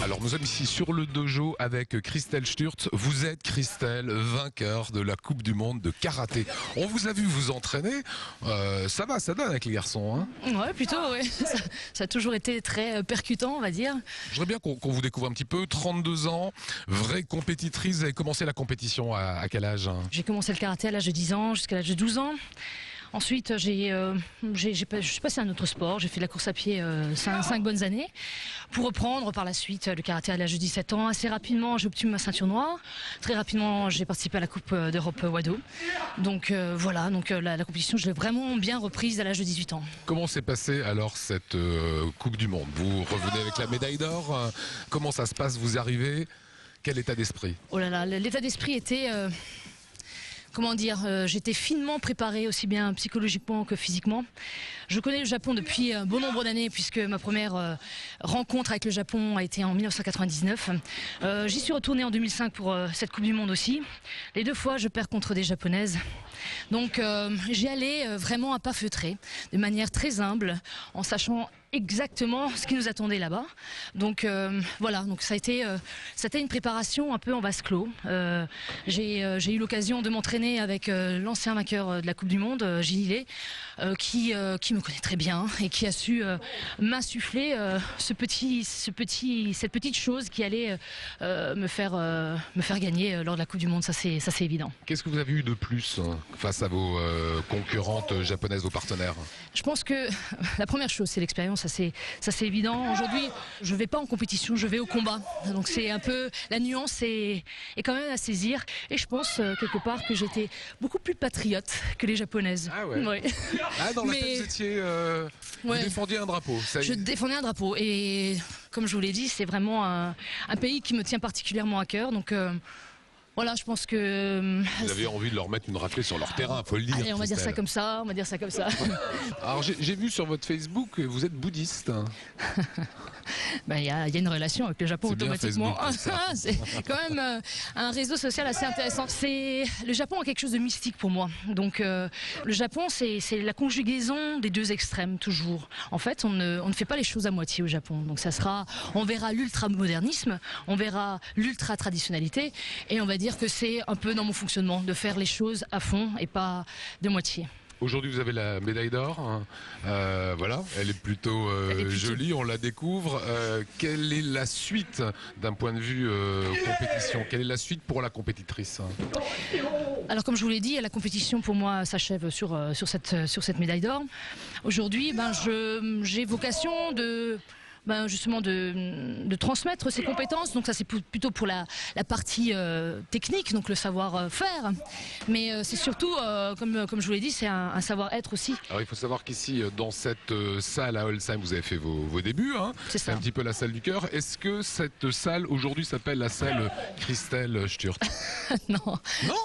Alors nous sommes ici sur le dojo avec Christelle Stürz. Vous êtes, Christelle, vainqueur de la Coupe du Monde de karaté. On vous a vu vous entraîner, ça va, ça donne avec les garçons, hein? Ouais, plutôt, ouais. Ça a toujours été très percutant, on va dire. Je voudrais bien qu'on vous découvre un petit peu. 32 ans, vraie compétitrice. Vous avez commencé la compétition à quel âge, hein? J'ai commencé le karaté à l'âge de 10 ans jusqu'à l'âge de 12 ans. Ensuite, je suis passé à un autre sport. J'ai fait de la course à pied 5 bonnes années pour reprendre par la suite le karaté à l'âge de 17 ans. Assez rapidement, j'ai obtenu ma ceinture noire. Très rapidement, j'ai participé à la Coupe d'Europe Wado. Donc voilà, la compétition, je l'ai vraiment bien reprise à l'âge de 18 ans. Comment s'est passée alors cette Coupe du Monde? Vous revenez avec la médaille d'or. Comment ça se passe? Vous arrivez? Quel état d'esprit? Oh là là, l'état d'esprit était... Comment dire, j'étais finement préparée aussi bien psychologiquement que physiquement. Je connais le Japon depuis un bon nombre d'années puisque ma première rencontre avec le Japon a été en 1999. J'y suis retournée en 2005 pour cette Coupe du Monde aussi. Les 2 fois, je perds contre des Japonaises. Donc j'y allais vraiment à pas feutrer, de manière très humble, en sachant exactement ce qui nous attendait là-bas. Donc voilà, donc ça a été une préparation un peu en vase clos. J'ai eu l'occasion de m'entraîner avec l'ancien vainqueur de la Coupe du Monde, Gilles Hillet, qui me connaît très bien et qui a su m'insuffler cette petite chose qui allait me faire gagner lors de la Coupe du Monde. Ça c'est évident. Qu'est-ce que vous avez eu de plus face à vos concurrentes japonaises, vos partenaires? Je pense que la première chose, c'est l'expérience, ça c'est évident. Aujourd'hui, je ne vais pas en compétition, je vais au combat. Donc c'est un peu, la nuance est quand même à saisir. Et je pense quelque part que j'étais beaucoup plus patriote que les japonaises. Ah ouais. Ouais. Ah, dans la tête, vous étiez, vous défendiez un drapeau. Ça y est. Je défendais un drapeau. Et comme je vous l'ai dit, c'est vraiment un pays qui me tient particulièrement à cœur. Donc voilà, je pense que... Vous avez envie de leur mettre une raclée sur leur terrain, faut le dire. Allez, on va dire ça comme ça, Alors j'ai vu sur votre Facebook que vous êtes bouddhiste. Il y a une relation avec le Japon C'est bien automatiquement. Facebook, C'est quand même un réseau social assez intéressant. Le Japon a quelque chose de mystique pour moi. Donc le Japon, c'est la conjugaison des 2 extrêmes toujours. En fait, on ne fait pas les choses à moitié au Japon. Donc on verra l'ultra-modernisme, on verra l'ultra-traditionnalité, et on va dire que c'est un peu dans mon fonctionnement de faire les choses à fond et pas de moitié. Aujourd'hui, vous avez la médaille d'or. Voilà, elle est plutôt jolie, on la découvre. Quelle est la suite d'un point de vue compétition? Quelle est la suite pour la compétitrice? Alors comme je vous l'ai dit, la compétition pour moi s'achève sur cette médaille d'or. Aujourd'hui, j'ai vocation justement de transmettre ses compétences. Donc ça c'est plutôt pour la partie technique, donc le savoir-faire. Mais c'est surtout, comme je vous l'ai dit, c'est un savoir-être aussi. Alors il faut savoir qu'ici, dans cette salle à Holsheim, vous avez fait vos débuts. Hein. C'est un petit peu la salle du cœur. Est-ce que cette salle aujourd'hui s'appelle la salle Christelle Stürz? Non. Non.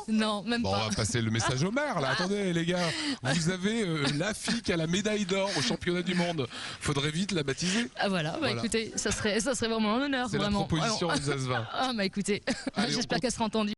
Non, même bon, pas. on va passer le message au maire là. Attendez les gars, vous avez la fille qui a la médaille d'or au championnat du monde. Faudrait vite la baptiser. Ah voilà. Écoutez, ça serait vraiment un honneur. C'est la proposition, ça se va. Ah écoutez, j'espère qu'elle sera entendue.